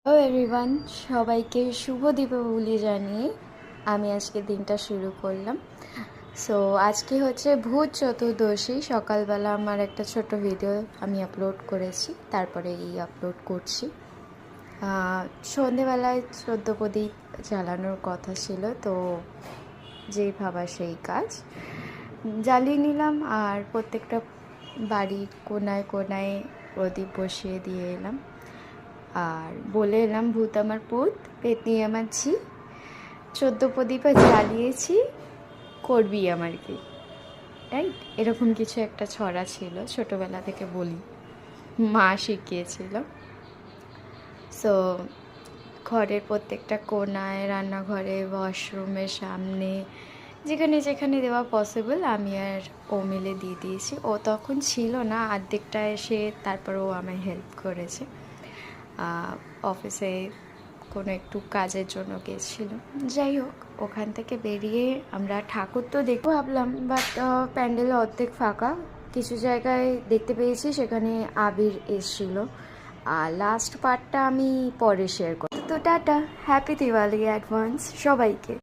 Hello everyone, সবাইকে শুভ দীপাবলি জানিয়ে আমি আজকে দিনটা শুরু করলাম। সো আজকে হচ্ছে ভূত চতুর্দশী। সকালবেলা আমার একটা ছোট ভিডিও আমি আপলোড করেছি, তারপরে এই আপলোড করছি। সন্ধেবেলায় 14 প্রদীপ জ্বালানোর কথা ছিল, তো যেই ভাবা সেই কাজ জ্বালিয়ে নিলাম। আর প্রত্যেকটা বাড়ির কোনায় কোনায় প্রদীপ বসিয়ে দিয়ে এলাম, আর বলে এলাম ভূত আমার পুত, পেতনি আমার ঝি, 14 প্রদীপে জ্বালিয়েছি, করবি আমার কি, রাইট? এরকম কিছু একটা ছড়া ছিল, ছোটোবেলা থেকে বলি, মা শিখিয়েছিল। সো ঘরের প্রত্যেকটা কোনায়, রান্নাঘরে, ওয়াশরুমের সামনে, যেখানে যেখানে দেওয়া পসিবল আমি আর ও মিলে দিয়ে দিয়েছি। ও তখন ছিল না, অর্ধেকটা এসে তারপর ও আমায় হেল্প করেছে। অফিসে কোনো একটু কাজের জন্য গেছিল। যাই হোক, ওখান থেকে বেরিয়ে আমরা ঠাকুর তো দেখবো ভাবলাম, বাট প্যান্ডেল অর্ধেক ফাঁকা। কিছু জায়গায় দেখতে পেয়েছি সেখানে আবির এসছিল। আর লাস্ট পার্টটা আমি পরে শেয়ার করব। তো টাটা, হ্যাপি দিওয়ালি অ্যাডভান্স সবাইকে।